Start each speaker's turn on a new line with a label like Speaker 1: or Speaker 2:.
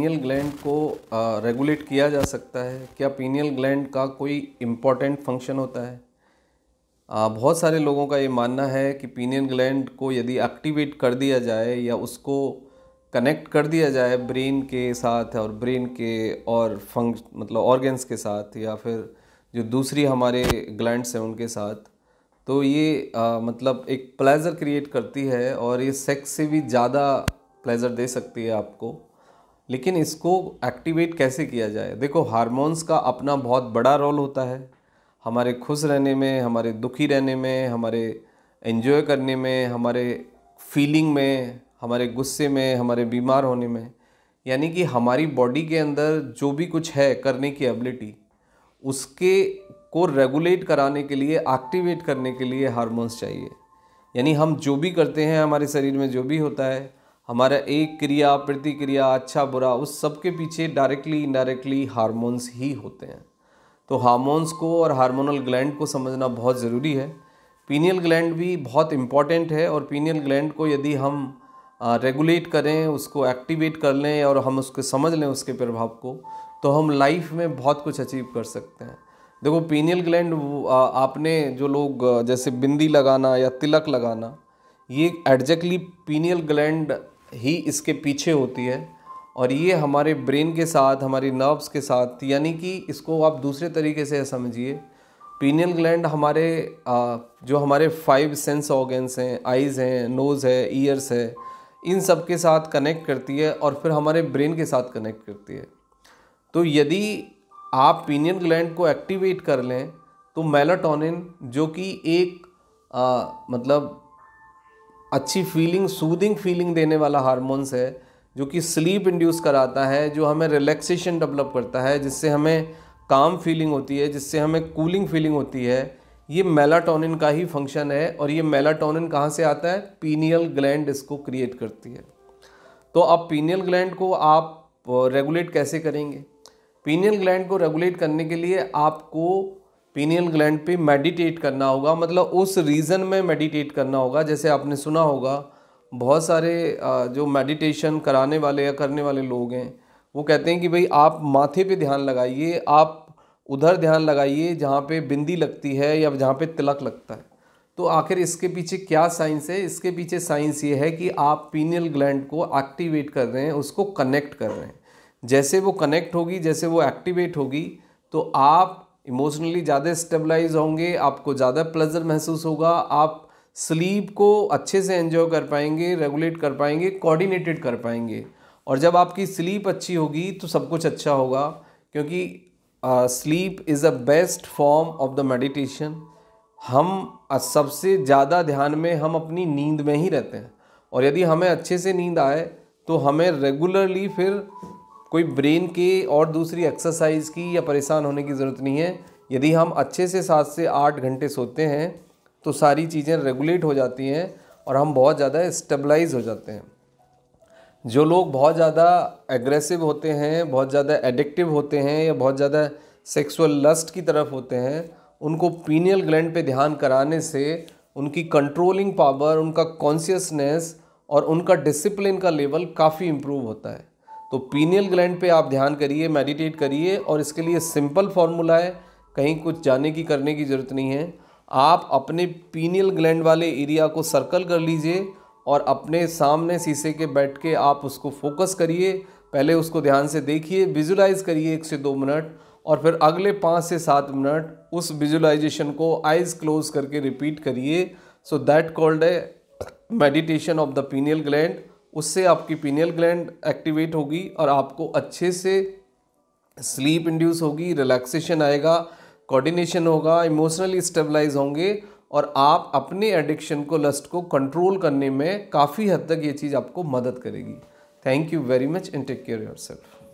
Speaker 1: Pineal gland को regulate किया जा सकता है? क्या पीनियल ग्लैंड का कोई इम्पॉर्टेंट फंक्शन होता है? बहुत सारे लोगों का ये मानना है कि पीनियल ग्लैंड को यदि एक्टिवेट कर दिया जाए या उसको कनेक्ट कर दिया जाए ब्रेन के साथ और ब्रेन के और मतलब ऑर्गन्स के साथ या फिर जो दूसरी हमारे ग्लैंड्स हैं उनके साथ, तो ये मतलब एक प्लेजर क्रिएट करती है और ये सेक्स से भी ज़्यादा प्लेजर दे सकती है आपको। लेकिन इसको एक्टिवेट कैसे किया जाए? देखो, हार्मोन्स का अपना बहुत बड़ा रोल होता है हमारे खुश रहने में, हमारे दुखी रहने में, हमारे एंजॉय करने में, हमारे फीलिंग में, हमारे गुस्से में, हमारे बीमार होने में। यानी कि हमारी बॉडी के अंदर जो भी कुछ है करने की एबिलिटी, उसके को रेगुलेट कराने के लिए, एक्टिवेट करने के लिए हार्मोन्स चाहिए। यानी हम जो भी करते हैं, हमारे शरीर में जो भी होता है, हमारा एक क्रिया प्रतिक्रिया, अच्छा बुरा, उस सब के पीछे डायरेक्टली इनडायरेक्टली हार्मोन्स ही होते हैं। तो हार्मोन्स को और हार्मोनल ग्लैंड को समझना बहुत ज़रूरी है। पीनियल ग्लैंड भी बहुत इम्पॉर्टेंट है और पीनियल ग्लैंड को यदि हम रेगुलेट करें, उसको एक्टिवेट कर लें और हम उसको समझ लें उसके प्रभाव को, तो हम लाइफ में बहुत कुछ अचीव कर सकते हैं। देखो, पीनियल ग्लैंड आपने जो लोग जैसे बिंदी लगाना या तिलक लगाना, ये एग्जैक्टली पीनियल ग्लैंड ही इसके पीछे होती है और ये हमारे ब्रेन के साथ, हमारी नर्व्स के साथ, यानी कि इसको आप दूसरे तरीके से समझिए, पीनियल ग्लैंड हमारे जो हमारे 5 सेंस ऑर्गन्स हैं, आइज़ हैं, नोज़ है, ईयर्स है, इन सब के साथ कनेक्ट करती है और फिर हमारे ब्रेन के साथ कनेक्ट करती है। तो यदि आप पीनियल ग्लैंड को एक्टिवेट कर लें तो मेलाटोनिन, जो कि एक मतलब अच्छी फीलिंग, सूदिंग फीलिंग देने वाला हार्मोन्स है, जो कि स्लीप इंड्यूस कराता है, जो हमें रिलैक्सेशन डेवलप करता है, जिससे हमें काम फीलिंग होती है, जिससे हमें कूलिंग फीलिंग होती है, ये मेलाटोनिन का ही फंक्शन है। और ये मेलाटोनिन कहाँ से आता है? पीनियल ग्लैंड इसको क्रिएट करती है। तो अब पीनियल ग्लैंड को आप रेगुलेट कैसे करेंगे? पीनियल ग्लैंड को रेगुलेट करने के लिए आपको पीनियल ग्लैंड पे मेडिटेट करना होगा, मतलब उस रीजन में मेडिटेट करना होगा। जैसे आपने सुना होगा, बहुत सारे जो मेडिटेशन कराने वाले या करने वाले लोग हैं, वो कहते हैं कि भाई आप माथे पे ध्यान लगाइए, आप उधर ध्यान लगाइए जहाँ पे बिंदी लगती है या जहाँ पे तिलक लगता है। तो आखिर इसके पीछे क्या साइंस है? इसके पीछे साइंस ये है कि आप पीनियल ग्लैंड को एक्टिवेट कर रहे हैं, उसको कनेक्ट कर रहे हैं। जैसे वो कनेक्ट होगी, जैसे वो एक्टिवेट होगी, तो आप इमोशनली ज़्यादा स्टेबलाइज होंगे, आपको ज़्यादा प्लेजर महसूस होगा, आप स्लीप को अच्छे से एंजॉय कर पाएंगे, रेगुलेट कर पाएंगे, कोऑर्डिनेटेड कर पाएंगे। और जब आपकी स्लीप अच्छी होगी तो सब कुछ अच्छा होगा, क्योंकि sleep is a best form of the meditation. हम सबसे ज़्यादा ध्यान में हम अपनी नींद में ही रहते हैं, और यदि हमें अच्छे से नींद आए तो हमें रेगुलरली फिर कोई ब्रेन के और दूसरी एक्सरसाइज की या परेशान होने की ज़रूरत नहीं है। यदि हम अच्छे से 7 से 8 घंटे सोते हैं तो सारी चीज़ें रेगुलेट हो जाती हैं और हम बहुत ज़्यादा स्टेबलाइज हो जाते हैं। जो लोग बहुत ज़्यादा एग्रेसिव होते हैं, बहुत ज़्यादा एडिक्टिव होते हैं या बहुत ज़्यादा सेक्सुअल लस्ट की तरफ होते हैं, उनको पीनियल ग्लैंड पे ध्यान कराने से उनकी कंट्रोलिंग पावर, उनका कॉन्शियसनेस और उनका डिसिप्लिन का लेवल काफ़ी इम्प्रूव होता है। तो पीनियल ग्लैंड पे आप ध्यान करिए, मेडिटेट करिए, और इसके लिए सिंपल फार्मूला है, कहीं कुछ जाने की करने की ज़रूरत नहीं है। आप अपने पीनियल ग्लैंड वाले एरिया को सर्कल कर लीजिए और अपने सामने शीशे के बैठ के आप उसको फोकस करिए। पहले उसको ध्यान से देखिए, विजुलाइज करिए 1 से 2 मिनट, और फिर अगले 5 से 7 मिनट उस विजुलाइजेशन को आइज क्लोज करके रिपीट करिए। सो दैट कॉल्ड है meditation of the pineal gland. उससे आपकी पीनियल ग्लैंड एक्टिवेट होगी और आपको अच्छे से स्लीप इंड्यूस होगी, रिलैक्सेशन आएगा, कोऑर्डिनेशन होगा, इमोशनली स्टेबलाइज होंगे, और आप अपने एडिक्शन को, लस्ट को कंट्रोल करने में काफ़ी हद तक ये चीज़ आपको मदद करेगी। Thank you very much and take care yourself.